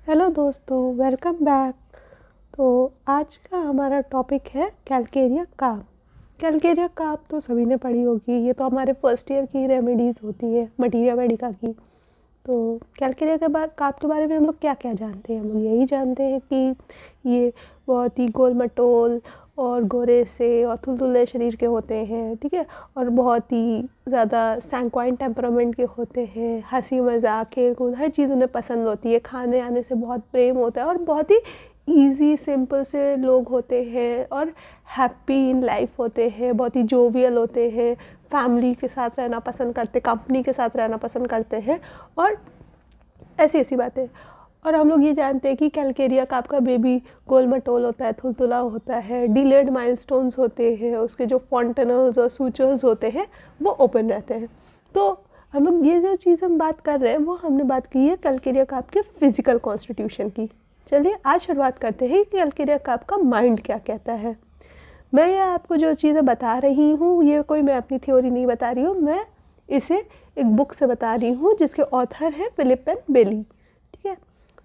Hello दोस्तों, welcome back. तो आज का हमारा टॉपिक है कैलकेरिया काप। कैलकेरिया काप तो सभी ने पढ़ी होगी, ये तो हमारे फर्स्ट ईयर की रेमेडीज़ होती है मटीरिया मेडिका की। तो कैलकेरिया के बाद काप के बारे में हम लोग क्या क्या जानते हैं? हम लोग यही जानते हैं कि ये बहुत ही गोल मटोल और गोरे से और थुलथुले शरीर के होते हैं, ठीक है, और बहुत ही ज़्यादा सैंक्वाइन टेम्परामेंट के होते हैं। हंसी मजाक खेल कूद हर चीज़ उन्हें पसंद होती है, खाने आने से बहुत प्रेम होता है और बहुत ही ईजी सिंपल से लोग होते हैं और हैप्पी इन लाइफ होते हैं, बहुत ही जोवियल होते हैं, फैमिली के साथ रहना पसंद करते, कंपनी के साथ रहना पसंद करते हैं और ऐसी ऐसी बातें। और हम लोग ये जानते हैं कि कैलकेरिया का आपका बेबी गोल मटोल होता है, थुलथुला होता है, डिलेड माइलस्टोन्स होते हैं, उसके जो फॉन्टेनल्स और सूचर्स होते हैं वो ओपन रहते हैं। तो हम लोग ये जो चीज़ हम बात कर रहे हैं वो हमने बात की है कैलकेरिया का आपके फिजिकल कॉन्स्टिट्यूशन की। चलिए आज शुरुआत करते हैं कि कैलकेरिया का आपका माइंड क्या कहता है। मैं ये आपको जो चीज़ें बता रही हूँ ये कोई मैं अपनी थ्योरी नहीं बता रही हूँ, मैं इसे एक बुक से बता रही हूँ जिसके ऑथर है फिलिप एन बेली, ठीक है।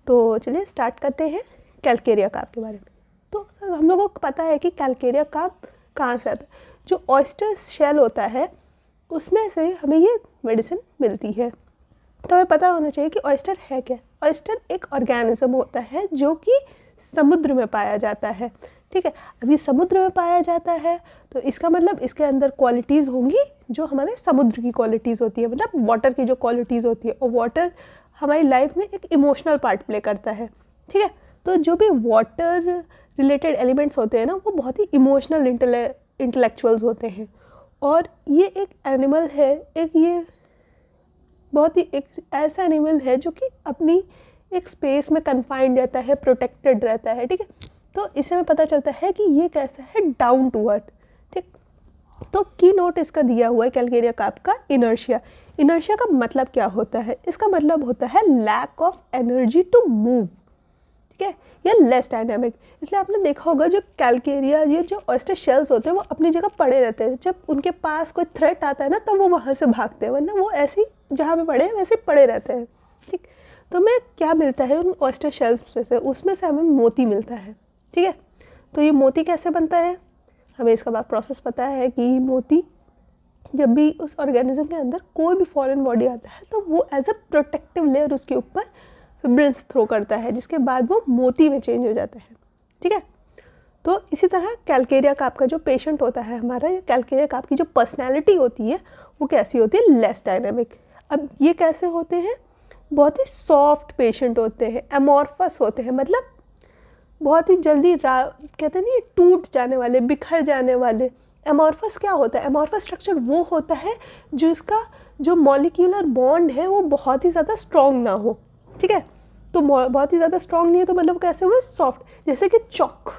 तो चलिए स्टार्ट करते हैं कैलकेरिया काप के बारे में। तो सर हम लोगों को पता है कि कैलकेरिया काप कहाँ से आता है। जो ऑयस्टर शेल होता है उसमें से हमें ये मेडिसिन मिलती है। तो हमें पता होना चाहिए कि ऑयस्टर है क्या। ऑयस्टर एक ऑर्गेनिज्म होता है जो कि समुद्र में पाया जाता है, ठीक है। अभी समुद्र में पाया जाता है तो इसका मतलब इसके अंदर क्वालिटीज़ होंगी जो हमारे समुद्र की क्वालिटीज़ होती है, मतलब वाटर की जो क्वालिटीज़ होती है। और वाटर हमारी लाइफ में एक इमोशनल पार्ट प्ले करता है, ठीक है। तो जो भी वाटर रिलेटेड एलिमेंट्स होते हैं ना वो बहुत ही इमोशनल इंटेलेक्चुअल्स होते हैं। और ये एक एनिमल है, एक ये बहुत ही एक ऐसा एनिमल है जो कि अपनी एक स्पेस में कन्फाइंड रहता है, प्रोटेक्टेड रहता है, ठीक है। तो इससे हमें पता चलता है कि ये कैसा है, डाउन टू अर्थ, ठीक। तो की नोट इसका दिया हुआ है कैलकेरिया काप का इनर्शिया। इनर्शिया का मतलब क्या होता है? इसका मतलब होता है lack of energy to move, ठीक है, या लेस डायनामिक। इसलिए आपने देखा होगा जो कैलकेरिया ये जो ऑयस्टर शेल्स होते हैं वो अपनी जगह पड़े रहते हैं। जब उनके पास कोई थ्रेट आता है ना तब वो वहाँ से भागते हैं, वरना वो ऐसे ही जहाँ पे पड़े हैं वैसे पड़े रहते हैं, ठीक। तो हमें क्या मिलता है उन ऑयस्टर शेल्स में से? उसमें से हमें मोती मिलता है, ठीक है। तो ये मोती कैसे बनता है? हमें इसका बात प्रोसेस पता है कि मोती जब भी उस ऑर्गेनिज्म के अंदर कोई भी फॉरेन बॉडी आता है तो वो एज अ प्रोटेक्टिव लेयर उसके ऊपर फिब्रिल्स थ्रो करता है, जिसके बाद वो मोती में चेंज हो जाता है, ठीक है। तो इसी तरह कैलकेरिया काप का जो पेशेंट होता है हमारा, या कैलकेरिया काप की जो पर्सनैलिटी होती है वो कैसी होती है? Less dynamic. अब ये कैसे होते हैं? बहुत ही सॉफ्ट पेशेंट होते हैं, एमॉर्फस होते हैं, मतलब बहुत ही जल्दी कहते नहीं टूट जाने वाले, बिखर जाने वाले। एमॉर्फस क्या होता है? एमॉर्फस स्ट्रक्चर वो होता है जो इसका जो मॉलिक्यूलर बॉन्ड है वो बहुत ही ज़्यादा स्ट्रॉन्ग ना हो, ठीक है। तो बहुत ही ज़्यादा स्ट्रॉन्ग नहीं है तो मतलब कैसे हुए? सॉफ्ट, जैसे कि चॉक,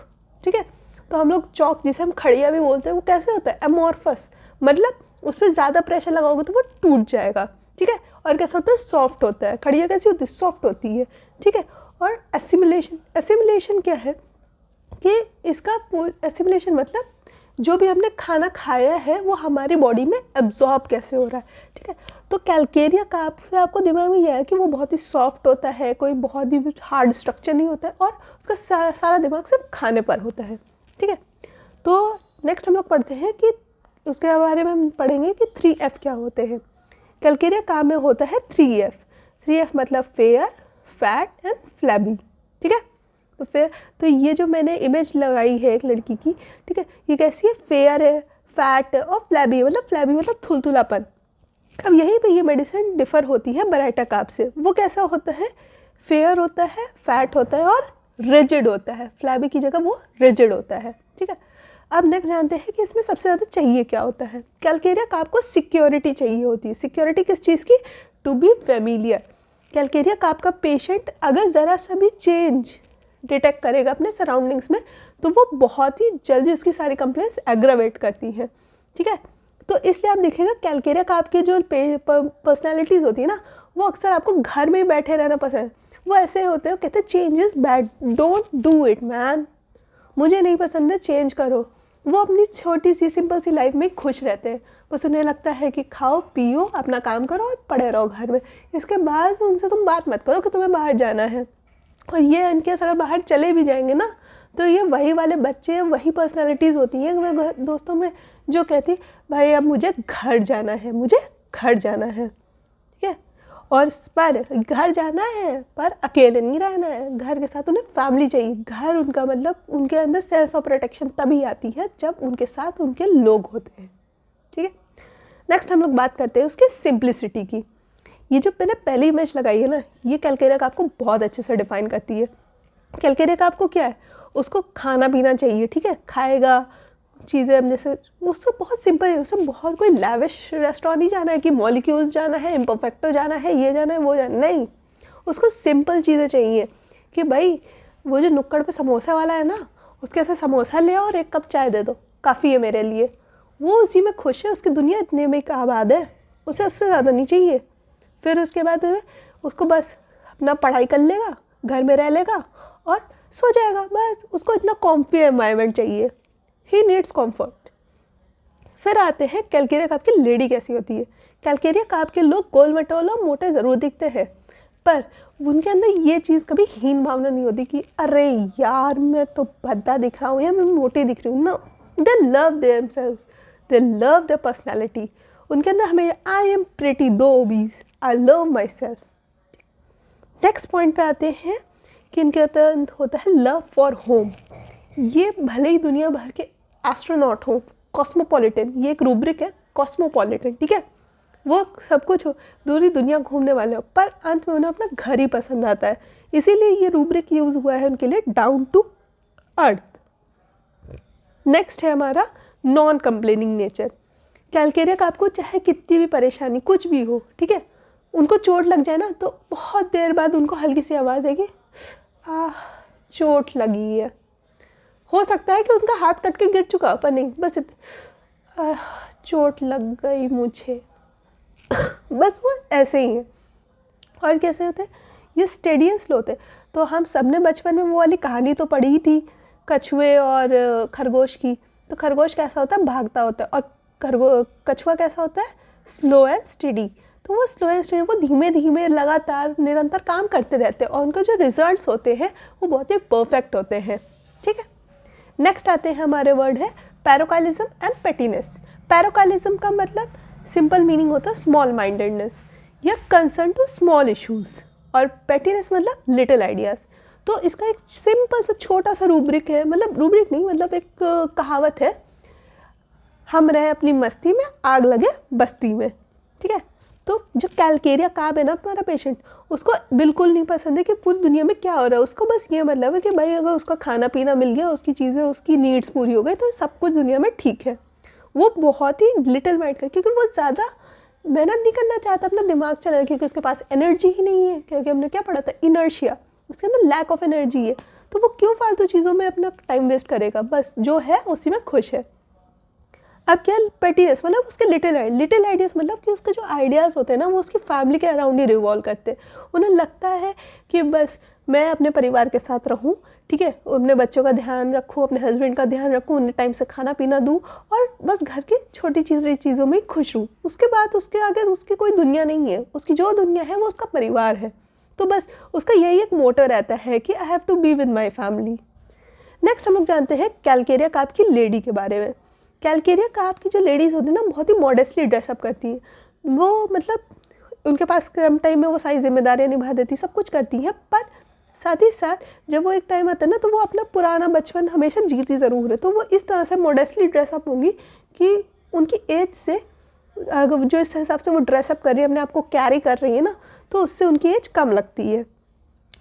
ठीक है। तो हम लोग चॉक जिसे हम खड़िया भी बोलते हैं वो कैसे होता है? एमॉर्फस, मतलब उस पर ज़्यादा प्रेशर लगाओगे तो वो टूट जाएगा, ठीक है। और कैसा होता है? सॉफ्ट होता है। खड़िया कैसी होती है? सॉफ्ट होती है, ठीक है। और एसिमिलेशन, एसिमिलेशन क्या है कि इसका एसिमिलेशन मतलब जो भी हमने खाना खाया है वो हमारी बॉडी में एब्जॉर्ब कैसे हो रहा है, ठीक है। तो कैलकेरिया काप से आपको दिमाग में यह है कि वो बहुत ही सॉफ्ट होता है, कोई बहुत ही हार्ड स्ट्रक्चर नहीं होता है और उसका सारा दिमाग सिर्फ खाने पर होता है, ठीक है। तो नेक्स्ट हम लोग पढ़ते हैं कि उसके बारे में हम पढ़ेंगे कि 3F क्या होते हैं। कैलकेरिया काप में होता है 3F। 3F मतलब फेयर, फैट एंड फ्लैबी, ठीक है। तो फिर तो ये जो मैंने इमेज लगाई है एक लड़की की, ठीक है, ये कैसी है? फेयर है, फैट है और फ्लैबी, मतलब फ्लैबी मतलब थुलथुलापन। अब यहीं पे ये मेडिसिन डिफ़र होती है बराइटा काप से। वो कैसा होता है? फेयर होता है, फैट होता है और रिजिड होता है। फ्लैबी की जगह वो रिजिड होता है, ठीक है। अब नेक्स्ट जानते हैं कि इसमें सबसे ज़्यादा चाहिए क्या होता है। कैलकेरिया काप को सिक्योरिटी चाहिए होती है। सिक्योरिटी किस चीज़ की? To be familiar. Calcarea carb का पेशेंट अगर ज़रा सा भी चेंज डिटेक्ट करेगा अपने सराउंडिंग्स में तो वो बहुत ही जल्दी उसकी सारी कंप्लेंट्स एग्रावेट करती हैं, ठीक है। तो इसलिए आप देखिएगा कैलकेरिया काप के जो पर्सनैलिटीज़ होती है ना वो अक्सर आपको घर में ही बैठे रहना पसंद है। वो ऐसे होते हैं, कहते हैं change is bad, don't do it man, मुझे नहीं पसंद है, चेंज करो। वो अपनी छोटी सी सिंपल सी लाइफ में खुश रहते हैं। बस उन्हें लगता है कि खाओ पियो अपना काम करो और पड़े रहो घर में। इसके बाद उनसे तुम बात मत करो कि तुम्हें बाहर जाना है। और ये इनके अगर बाहर चले भी जाएंगे ना, तो ये वही वाले बच्चे, वही पर्सनालिटीज़ होती हैं। वे दोस्तों में जो कहती भाई अब मुझे घर जाना है, मुझे घर जाना है, ठीक है। और पर घर जाना है पर अकेले नहीं रहना है, घर के साथ उन्हें फैमिली चाहिए। घर उनका मतलब उनके अंदर सेंस ऑफ प्रोटेक्शन तभी आती है जब उनके साथ उनके लोग होते हैं, ठीक है। नेक्स्ट हम लोग बात करते हैं उसके सिंप्लिसिटी की। ये जो मैंने पहली इमेज लगाई है ना, ये कैलकेरिया का आपको बहुत अच्छे से डिफाइन करती है। कैलकेरिया का आपको क्या है, उसको खाना पीना चाहिए, ठीक है, खाएगा चीज़ें अपने से, उसको बहुत सिंपल है, उसे बहुत कोई लैविश रेस्टोरेंट नहीं जाना है कि मॉलिक्यूल्स जाना है, इम्परफेक्टो जाना है, ये जाना है वो जाना, नहीं, उसको सिंपल चीज़ें चाहिए कि भाई वो जो नुक्कड़ पे समोसा वाला है ना, उसके ऐसे समोसा ले और एक कप चाय दे दो, काफ़ी है मेरे लिए। वो उसी में खुश है, उसकी दुनिया इतने में आबाद है, उसे उससे ज़्यादा नहीं चाहिए। फिर उसके बाद उसको बस अपना पढ़ाई कर लेगा, घर में रह लेगा और सो जाएगा, बस उसको इतना कॉम्फी एनवायरनमेंट चाहिए, ही नीड्स कॉम्फर्ट। फिर आते हैं कैलकेरिया काब की लेडी कैसी होती है। कैलकेरिया काब के लोग गोल मटोल और मोटे ज़रूर दिखते हैं, पर उनके अंदर ये चीज़ कभी हीन भावना नहीं होती कि अरे यार मैं तो भद्दा दिख रहा हूँ या मैं मोटी दिख रही हूँ। No, they love themselves, they love their personality. उनके अंदर हमें I am pretty though obese, I love my self. Next point पे आते हैं कि इनके अंदर होता है लव फॉर होम। ये भले ही दुनिया भर के एस्ट्रोनॉट हो, कॉस्मोपॉलिटन, ये एक रूब्रिक है कॉस्मोपॉलिटन, ठीक है, वो सब कुछ हो, दूरी दुनिया घूमने वाले हो, पर अंत में उन्हें अपना घर ही पसंद आता है। इसीलिए ये रूब्रिक यूज़ हुआ है उनके लिए, डाउन टू अर्थ। नेक्स्ट है हमारा नॉन कंप्लेनिंग नेचर। कैलकेरिया का आपको चाहे कितनी भी परेशानी कुछ भी हो, ठीक है, उनको चोट लग जाए ना तो बहुत देर बाद उनको हल्की सी आवाज़ आएगी, चोट लगी है। हो सकता है कि उनका हाथ कट के गिर चुका, पर नहीं, बस चोट लग गई मुझे बस वो ऐसे ही है। और कैसे होते हैं ये, स्टेडी एंड स्लो होते। तो हम सब ने बचपन में वो वाली कहानी तो पढ़ी थी कछुए और खरगोश की। तो खरगोश कैसा होता है, भागता होता है, और कछुआ कैसा होता है, स्लो एंड स्टेडी। तो वो स्लो एंड स्टेडी, वो धीमे धीमे लगातार निरंतर काम करते रहते हैं और उनके जो रिजल्ट्स होते हैं वो बहुत ही परफेक्ट होते हैं, ठीक है। नेक्स्ट आते हैं हमारे वर्ड है पैरोकाइलिज्म एंड पेटीनेस। पैरोकाइलिज्म का मतलब सिंपल मीनिंग होता है स्मॉल माइंडेडनेस या कंसर्न टू स्मॉल इश्यूज, और पेटीनेस मतलब लिटिल आइडियाज़। तो इसका एक सिंपल सा छोटा सा रूब्रिक है, मतलब रूब्रिक नहीं, मतलब एक कहावत है, हम रहे अपनी मस्ती में आग लगे बस्ती में, ठीक है। तो जो कैलकेरिया काब है ना हमारा पेशेंट, उसको बिल्कुल नहीं पसंद है कि पूरी दुनिया में क्या हो रहा है। उसको बस ये मतलब है कि भाई अगर उसका खाना पीना मिल गया, उसकी चीज़ें, उसकी नीड्स पूरी हो गई तो सब कुछ दुनिया में ठीक है। वो बहुत ही लिटिल माइंड का, क्योंकि वो ज़्यादा मेहनत नहीं करना चाहता, अपना दिमाग चलाए, क्योंकि उसके पास एनर्जी ही नहीं है। क्योंकि हमने क्या पढ़ा था, इनर्शिया, उसके अंदर लैक ऑफ एनर्जी है। तो वो क्यों फालतू चीज़ों में अपना टाइम वेस्ट करेगा, बस जो है उसी में खुश है। अब क्या पेटीनेस मतलब उसके लिटिल आइडियाज़, मतलब कि उसके जो आइडियाज़ होते हैं ना वो उसकी फैमिली के अराउंड ही रिवॉल्व करते हैं। उन्हें लगता है कि बस मैं अपने परिवार के साथ रहूं, ठीक है, अपने बच्चों का ध्यान रखूं, अपने हस्बैंड का ध्यान रखूं, उन्हें टाइम से खाना पीना दूं और बस घर की छोटी चीज़ों में ही खुश रहूं। उसके बाद उसके आगे उसकी कोई दुनिया नहीं है, उसकी जो दुनिया है वो उसका परिवार है। तो बस उसका यही एक मोटो रहता है कि I have to be with my family. Next हम लोग जानते हैं कैलकेरिया काब की लेडी के बारे में। कैलकेरिया काब की जो लेडीज़ होती है ना बहुत ही मॉडेस्टली ड्रेसअप करती हैं। वो मतलब उनके पास कम टाइम में वो सारी जिम्मेदारियां निभा देती, सब कुछ करती हैं, पर साथ ही साथ जब वो एक टाइम आता है ना तो वो अपना पुराना बचपन हमेशा जीती ज़रूर है। तो वो इस तरह से मॉडेस्टली ड्रेसअप होंगी कि उनकी एज से जो इस हिसाब से वो ड्रेसअप कर रही है, अपने आप को कैरी कर रही है ना, तो उससे उनकी एज कम लगती है।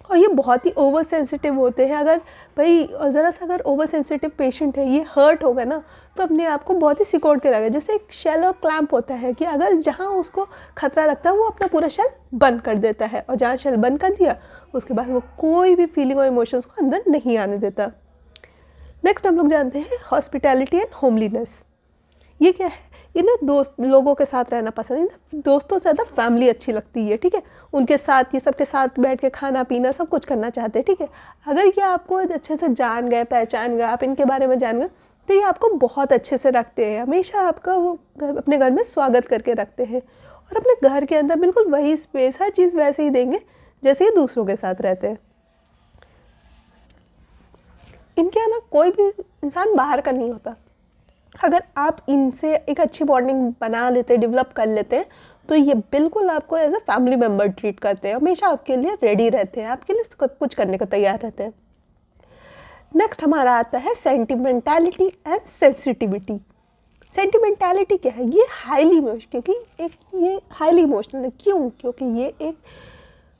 और ये बहुत ही ओवर सेंसिटिव होते हैं। अगर भाई ज़रा सा अगर ओवर सेंसिटिव पेशेंट है, ये हर्ट होगा ना तो अपने आप को बहुत ही सिकोड़ के रखेगा। जैसे एक शेल और क्लैंप होता है कि अगर जहाँ उसको खतरा लगता है वो अपना पूरा शेल बंद कर देता है, और जहाँ शेल बंद कर दिया उसके बाद वो कोई भी फीलिंग और इमोशंस को अंदर नहीं आने देता। नेक्स्ट हम लोग जानते हैं हॉस्पिटैलिटी एंड होमलीनेस। ये क्या है, इन्हें दोस्त लोगों के साथ रहना पसंद है, इन्हें दोस्तों से ज़्यादा फैमिली अच्छी लगती है, ठीक है। उनके साथ ये सबके साथ बैठ के खाना पीना सब कुछ करना चाहते हैं, ठीक है। अगर ये आपको अच्छे से जान गए, पहचान गए, आप इनके बारे में जान गए, तो ये आपको बहुत अच्छे से रखते हैं, हमेशा आपका वो अपने घर में स्वागत करके रखते हैं, और अपने घर के अंदर बिल्कुल वही स्पेस, हर चीज़ वैसे ही देंगे जैसे ये दूसरों के साथ रहते हैं। इनके यहाँ ना कोई भी इंसान बाहर का नहीं होता। अगर आप इनसे एक अच्छी बॉन्डिंग बना लेते, डेवलप कर लेते हैं, तो ये बिल्कुल आपको as a family member treat करते हैं, हमेशा आपके लिए रेडी रहते हैं, आपके लिए सब कुछ करने को तैयार रहते हैं। नेक्स्ट हमारा आता है सेंटिमेंटैलिटी एंड सेंसिटिविटी। सेंटिमेंटैलिटी क्या है? ये हाईली इमोशनल, क्योंकि ये हाईली इमोशनल है। क्यों? क्योंकि ये एक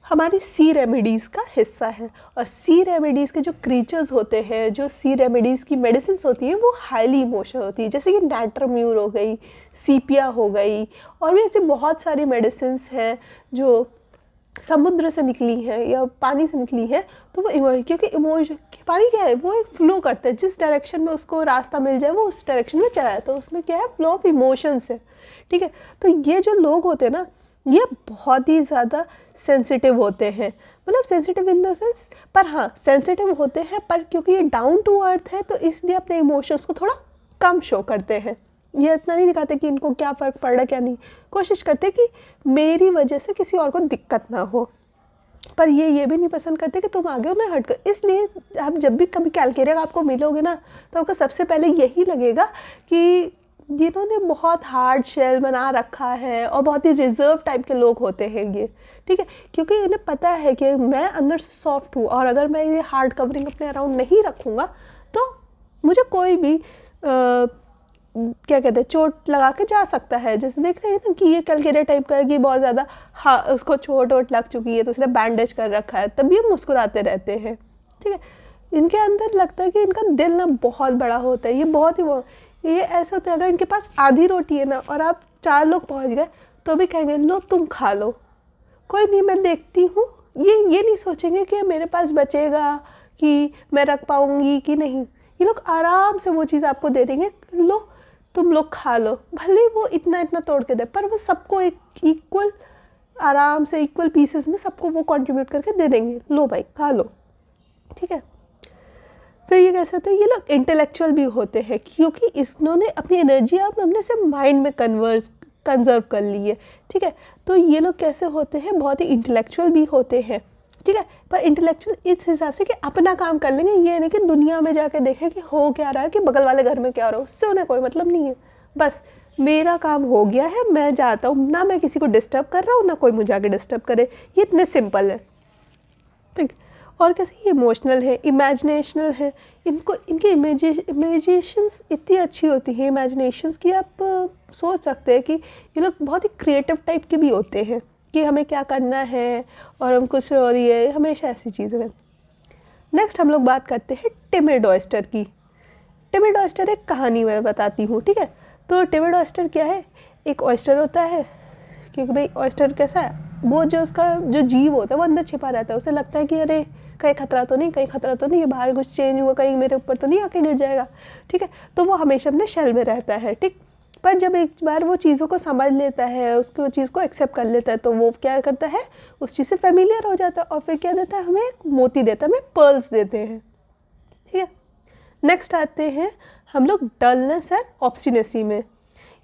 हमारी सी रेमेडीज़ का हिस्सा है, और सी रेमेडीज़ के जो क्रीचर्स होते हैं, जो सी रेमेडीज़ की मेडिसिन होती हैं, वो हाईली इमोशनल होती है। जैसे कि नैट्राम्यूर हो गई, सीपिया हो गई, और भी ऐसे बहुत सारी मेडिसिन हैं जो समुद्र से निकली है या पानी से निकली है। तो वो क्योंकि पानी क्या है, वो एक फ्लो करता है, जिस डायरेक्शन में उसको रास्ता मिल जाए वो उस डायरेक्शन में चला जाता है। तो उसमें क्या है, फ्लो ऑफ इमोशंस है, ठीक है। तो ये जो लोग होते हैं ना, ये बहुत ही ज़्यादा सेंसिटिव होते हैं, मतलब सेंसिटिव इन द सेंस, पर हाँ सेंसिटिव होते हैं, पर क्योंकि ये डाउन टू अर्थ है तो इसलिए अपने इमोशंस को थोड़ा कम शो करते हैं। ये इतना नहीं दिखाते कि इनको क्या फ़र्क पड़ रहा है क्या नहीं, कोशिश करते कि मेरी वजह से किसी और को दिक्कत ना हो। पर ये भी नहीं पसंद करते कि तुम आगे उन्हें हट कर। इसलिए आप जब भी कभी कैलकेरिया आपको मिलोगे ना, तो आपको सबसे पहले यही लगेगा कि जिन्होंने बहुत हार्ड शेल बना रखा है और बहुत ही रिजर्व टाइप के लोग होते हैं ये, ठीक है। क्योंकि इन्हें पता है कि मैं अंदर से सॉफ्ट हूँ, और अगर मैं ये हार्ड कवरिंग अपने अराउंड नहीं रखूँगा तो मुझे कोई भी क्या कहते हैं, चोट लगा के जा सकता है। जैसे देख रहे हैं ना कि ये कैलकेरिया टाइप का है कि बहुत ज़्यादा, हाँ उसको चोट वोट लग चुकी है तो उसने बैंडेज कर रखा है, तब ये मुस्कुराते रहते हैं, ठीक है। इनके अंदर लगता है कि इनका दिल ना बहुत बड़ा होता है, ये बहुत ही ये ऐसा होता है, अगर इनके पास आधी रोटी है ना और आप 4 लोग पहुंच गए तो भी कहेंगे लो तुम खा लो, कोई नहीं मैं देखती हूँ। ये नहीं सोचेंगे कि मेरे पास बचेगा, कि मैं रख पाऊँगी कि नहीं। ये लोग आराम से वो चीज़ आपको दे देंगे, लो तुम लोग खा लो, भले वो इतना इतना तोड़ के दे, पर वो सबको एक इक्वल, आराम से इक्वल पीसेस में सबको वो कंट्रीब्यूट करके दे देंगे, लो भाई खा लो, ठीक है। फिर ये कैसे होते हैं, ये लोग इंटेलेक्चुअल भी होते हैं, क्योंकि इन्होंने अपनी एनर्जी अब अपने से माइंड में कंजर्व कर ली है, ठीक है। तो ये लोग कैसे होते हैं, बहुत ही इंटेलेक्चुअल भी होते हैं, ठीक है। पर इंटेलेक्चुअल इस हिसाब से कि अपना काम कर लेंगे, ये नहीं कि दुनिया में जाके देखें कि हो क्या रहा है, कि बगल वाले घर में क्या हो रहा है, उससे उन्हें कोई मतलब नहीं है। बस मेरा काम हो गया है, मैं जाता हूँ, ना मैं किसी को डिस्टर्ब कर रहा हूँ, ना कोई मुझे आके डिस्टर्ब करे। ये इतने सिंपल है, ठीक। और कैसे ये इमोशनल है, इमेजिनेशनल है, इनको इनकी इमेजिनेशंस इतनी अच्छी होती है, इमेजिनेशंस की आप सोच सकते हैं कि ये लोग बहुत ही क्रिएटिव टाइप के भी होते हैं कि हमें क्या करना है और हम कुछ हो रही है, हमेशा ऐसी चीज़ें हैं। नेक्स्ट हम लोग बात करते हैं टिमिड ऑयस्टर की। टिमिड ऑयस्टर एक कहानी मैं बताती हूँ, ठीक है। तो टिमिड ऑयस्टर क्या है, एक ऑयस्टर होता है, क्योंकि भाई ऑयस्टर कैसा है, वो जो उसका जो जीव होता है वो अंदर छिपा रहता है, उसे लगता है कि अरे कहीं खतरा तो नहीं, कहीं खतरा तो नहीं, ये बाहर कुछ चेंज हुआ, कहीं मेरे ऊपर तो नहीं आके गिर जाएगा, ठीक है। तो वो हमेशा अपने शेल में रहता है, ठीक। पर जब एक बार वो चीज़ों को समझ लेता है, उसको चीज़ को एक्सेप्ट कर लेता है, तो वो क्या करता है, उस चीज़ से फेमिलियर हो जाता है, और फिर क्या देता है, हमें एक मोती देता है, हमें पर्ल्स देते हैं, ठीक है। नेक्स्ट आते हैं हम लोग डलनेस एंड ऑब्स्टिनेसी में।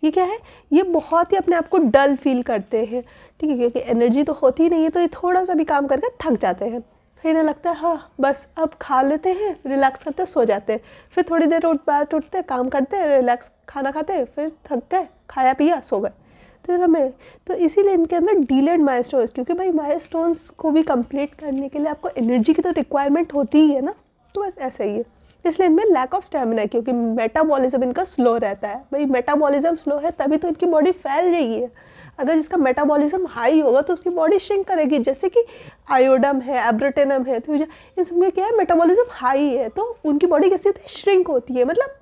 ये क्या है, ये बहुत ही अपने आप को डल फील करते हैं, ठीक है, क्योंकि एनर्जी तो होती ही नहीं है, तो ये थोड़ा सा भी काम करके थक जाते हैं। फिर इन्हें लगता है हाँ बस अब खा लेते हैं, रिलैक्स करते हैं, सो जाते हैं। फिर थोड़ी देर बाद उठते हैं, काम करते हैं, रिलैक्स खाना खाते हैं, फिर थक गए, खाया पिया, सो गए। तो इसीलिए इनके अंदर डीलेड माइलस्टोन्स, क्योंकि भाई माइलस्टोन्स को भी कंप्लीट करने के लिए आपको एनर्जी की तो रिक्वायरमेंट होती ही है ना, तो बस ऐसा ही है। इसलिए इनमें लैक ऑफ स्टेमिना है, क्योंकि मेटाबॉलिज्म इनका स्लो रहता है। भाई मेटाबॉलिज्म स्लो है तभी तो इनकी बॉडी फैल रही है। अगर जिसका मेटाबॉलिज्म हाई होगा तो उसकी बॉडी श्रिंक करेगी, जैसे कि आयोडम है, एब्रोटेनम है, तो इन सब में क्या है, मेटाबॉलिज्म हाई है, तो उनकी बॉडी कैसी होती है, श्रिंक होती है, मतलब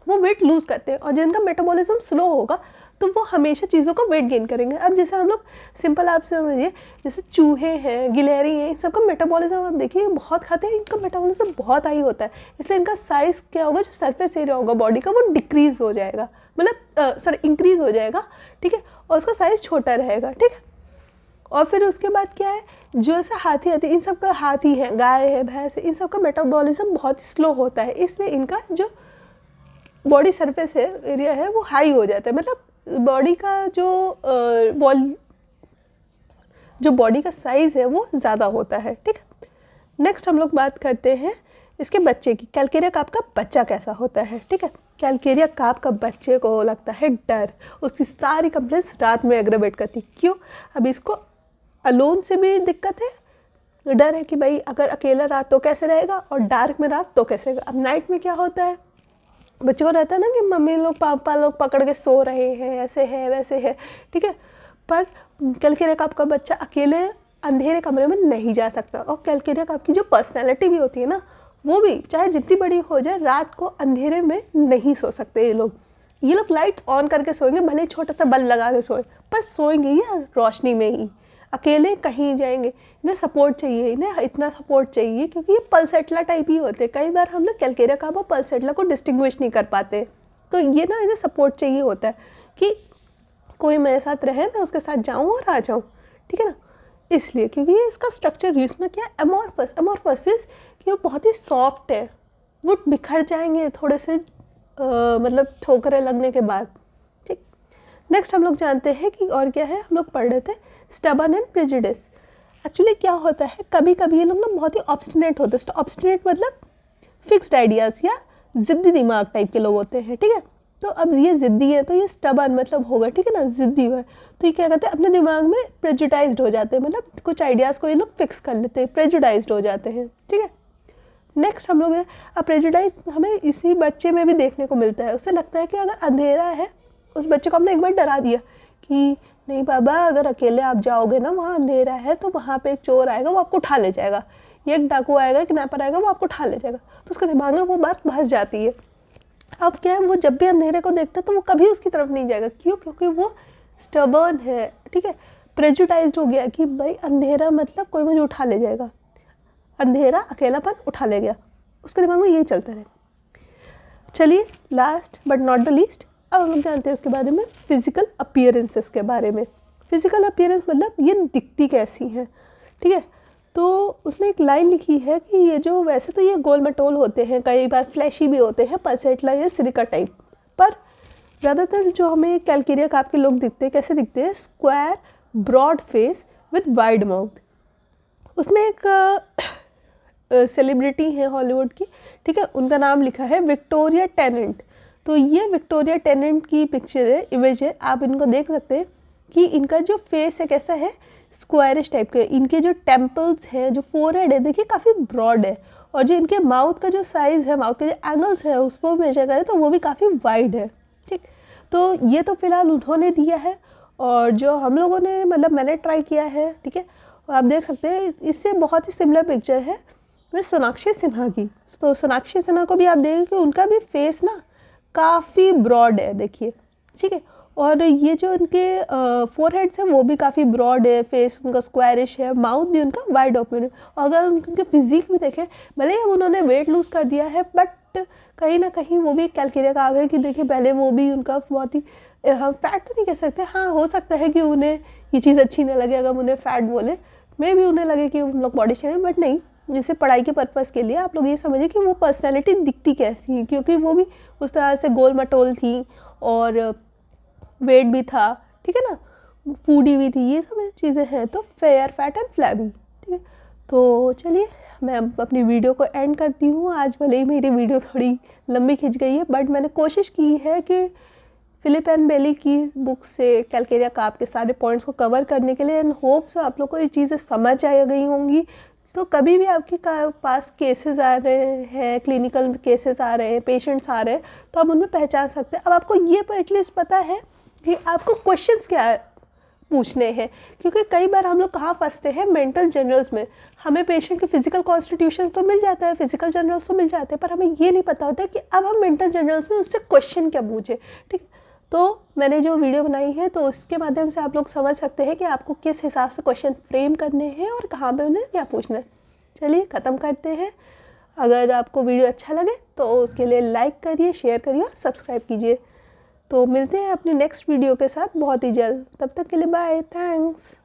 वो वेट लूज़ करते हैं। और जिनका मेटाबॉलिज्म स्लो होगा तो वो हमेशा चीज़ों का वेट गेन करेंगे। अब जैसे हम लोग सिंपल आप समझिए, जैसे चूहे हैं, गिलहरी हैं, इन सबका मेटाबॉलिज्म आप देखिए बहुत खाते हैं, इनका मेटाबॉलिज्म बहुत हाई होता है, इसलिए इनका साइज़ क्या होगा, जो सरफेस एरिया होगा बॉडी का वो डिक्रीज़ हो जाएगा, मतलब इंक्रीज़ हो जाएगा, ठीक है, और उसका साइज़ छोटा रहेगा, ठीक है। और फिर उसके बाद क्या है, जो ऐसा हाथी आती है, इन सब का हाथी है, गाय है, भैंस है, इन सब का मेटाबॉलिज्म बहुत ही स्लो होता है, इसलिए इनका जो बॉडी सरफेस है, एरिया है, वो हाई हो जाता है, मतलब बॉडी का जो बॉडी का साइज़ है वो ज़्यादा होता है, ठीक है। नेक्स्ट हम लोग बात करते हैं इसके बच्चे की, कैलकेरिया कार्प का बच्चा कैसा होता है, ठीक है। कैलकेरिया कार्प का बच्चे को लगता है डर, उसकी सारी कंप्लेंट्स रात में एग्रेवेट करती। क्यों? अब इसको अलोन से भी दिक्कत है, डर है कि भाई अगर अकेला रात तो कैसे रहेगा, और डार्क में रात तो कैसे रहेगा। अब नाइट में क्या होता है, बच्चे को रहता है ना कि मम्मी लोग पापा लोग पकड़ के सो रहे हैं, ऐसे है वैसे है, ठीक है। पर कैलकेरिया कार्प का बच्चा अकेले अंधेरे कमरे में नहीं जा सकता। और कैलकेरिया कार्प की जो पर्सनैलिटी भी होती है ना, वो भी चाहे जितनी बड़ी हो जाए, रात को अंधेरे में नहीं सो सकते ये लोग लाइट्स ऑन करके सोएंगे, भले छोटा सा बल्ब लगा के सोए, पर सोएंगे ये रोशनी में ही। अकेले कहीं जाएंगे, इन्हें सपोर्ट चाहिए, इन्हें इतना सपोर्ट चाहिए, क्योंकि ये पल्सेटला टाइप ही होते हैं। कई बार हम लोग कैलकेरिया कार्प और पल्सेटला को डिस्टिंग्विश नहीं कर पाते, तो ये ना इन्हें सपोर्ट चाहिए होता है कि कोई मेरे साथ रहे, मैं उसके साथ जाऊँ और आ जाऊँ, ठीक है ना। इसलिए क्योंकि ये इसका स्ट्रक्चर इसमें क्या है, एमॉर्फस कि वो बहुत ही सॉफ्ट है, वो बिखर जाएंगे थोड़े से मतलब ठोकरें लगने के बाद, ठीक। नेक्स्ट हम लोग जानते हैं कि और क्या है, हम लोग पढ़ रहे थे स्टबर्न एंड प्रेजुडिस। एक्चुअली क्या होता है, कभी कभी ये लोग ना बहुत ही ऑब्स्टिनेट होते हैं। ऑब्स्टिनेट मतलब फिक्स्ड आइडियाज़ या ज़िद्दी दिमाग टाइप के लोग होते हैं, ठीक है। तो अब ये ज़िद्दी है तो ये स्टबर्न मतलब होगा, ठीक है ना, ज़िद्दी हुआ है। तो ये क्या करते हैं, अपने दिमाग में प्रेजुडाइज्ड हो जाते हैं, मतलब कुछ आइडियाज़ को ये लोग फिक्स कर लेते हैं, प्रेजुडाइज्ड हो जाते हैं, ठीक है। नेक्स्ट हम लोग अब प्रेजुडाइज हमें इसी बच्चे में भी देखने को मिलता है। उसे लगता है कि अगर अंधेरा है, उस बच्चे को हमने एक बार डरा दिया कि नहीं बाबा, अगर अकेले आप जाओगे ना, वहाँ अंधेरा है, तो वहाँ पे एक चोर आएगा, वो आपको उठा ले जाएगा, ये एक डाकू आएगा, किडनैपर आएगा, वो आपको उठा ले जाएगा। तो उसके दिमाग में वो बात बस जाती है। अब क्या है, वो जब भी अंधेरे को देखता है तो वो कभी उसकी तरफ नहीं जाएगा। क्यों? क्योंकि वो स्टबर्न है, ठीक है, प्रेजुडाइज्ड हो गया कि भाई अंधेरा मतलब कोई मुझे उठा ले जाएगा, अंधेरा अकेलापन उठा ले गया, उसके दिमाग में यही चलता रहेगा। चलिए last but not the least, अब हम लोग जानते हैं उसके बारे में, फिजिकल अपीयरेंसेस के बारे में। फिजिकल अपीयरेंस मतलब ये दिखती कैसी हैं, ठीक है। तो उसमें एक लाइन लिखी है कि ये जो, वैसे तो ये गोल मटोल होते हैं, कई बार फ्लैशी भी होते हैं, पल्सेटला या सिलिका टाइप, पर ज़्यादातर जो हमें कैलकेरिया कार्प के लोग दिखते हैं, कैसे दिखते हैं, square broad face with wide mouth. उसमें एक सेलिब्रिटी है हॉलीवुड की, ठीक है, उनका नाम लिखा है विक्टोरिया टेनेंट। तो ये विक्टोरिया टेनेंट की पिक्चर है, इमेज है, आप इनको देख सकते हैं कि इनका जो फेस है कैसा है, स्क्वायरिश टाइप के। इनके जो टेम्पल्स हैं, जो फोरहेड है, देखिए काफ़ी ब्रॉड है, और जो इनके माउथ का जो साइज़ है, माउथ के जो एंगल्स है, उसको मेजर करें तो वो भी काफ़ी वाइड है, ठीक। तो ये तो फिलहाल उन्होंने दिया है, और जो हम लोगों ने, मतलब मैंने ट्राई किया है, ठीक है, और आप देख सकते हैं इससे बहुत ही सिमिलर पिक्चर है मैं सोनाक्षी सिन्हा की। तो सोनाक्षी सिन्हा को भी आप देखें कि उनका भी फेस ना काफ़ी ब्रॉड है, देखिए, ठीक है। और ये जो उनके फोरहेड्स हैं वो भी काफ़ी ब्रॉड है, फेस उनका स्क्वायरिश है, माउथ भी उनका वाइड ओपन है। और अगर उनके फिजिक भी देखें, भले ही अब उन्होंने वेट लूज़ कर दिया है, बट कहीं ना कहीं वो भी कैलकेरिया कार्प है कि देखिए पहले वो भी उनका बहुत ही, हम फैट तो नहीं कह सकते, हाँ हो सकता है कि उन्हें ये चीज़ अच्छी ना लगे, अगर हम उन्हें फ़ैट बोले, मे भी उन्हें लगे कि हम लोग बॉडी शेम है, बट नहीं, जैसे पढ़ाई के पर्पज़ के लिए आप लोग ये समझिए कि वो पर्सनैलिटी दिखती कैसी है, क्योंकि वो भी उस तरह से गोल मटोल थी और वेट भी था, ठीक है ना, फूडी भी थी, ये सब चीज़ें हैं। तो फेयर, फैट एंड फ्लैबी, ठीक है। तो चलिए मैं अपनी वीडियो को एंड करती हूँ। आज भले ही मेरी वीडियो थोड़ी लंबी खिंच गई है, बट मैंने कोशिश की है कि फिलिप एंड बेली की बुक से कैलकेरिया कार्प के सारे पॉइंट्स को कवर करने के लिए, एंड होप्स आप लोग को ये चीज़ें समझ आ गई होंगी। तो कभी भी आपके पास केसेस आ रहे हैं, क्लिनिकल केसेस आ रहे हैं, पेशेंट्स आ रहे हैं, तो आप उनमें पहचान सकते हैं। अब आपको ये पर एटलीस्ट पता है कि आपको क्वेश्चंस क्या पूछने हैं, क्योंकि कई बार हम लोग कहाँ फंसते हैं, मेंटल जनरल्स में। हमें पेशेंट के फिजिकल कॉन्स्टिट्यूशन तो मिल जाता है, फिजिकल जनरल्स तो मिल जाते हैं, पर हमें ये नहीं पता होता कि अब हम मेंटल जनरल्स में उससे क्वेश्चन क्या पूछे, ठीक। तो मैंने जो वीडियो बनाई है, तो उसके माध्यम से आप लोग समझ सकते हैं कि आपको किस हिसाब से क्वेश्चन फ्रेम करने हैं और कहाँ पे उन्हें क्या पूछना है। चलिए ख़त्म करते हैं। अगर आपको वीडियो अच्छा लगे तो उसके लिए लाइक करिए, शेयर करिए और सब्सक्राइब कीजिए। तो मिलते हैं अपनी नेक्स्ट वीडियो के साथ बहुत ही जल्द। तब तक के लिए बाय, थैंक्स।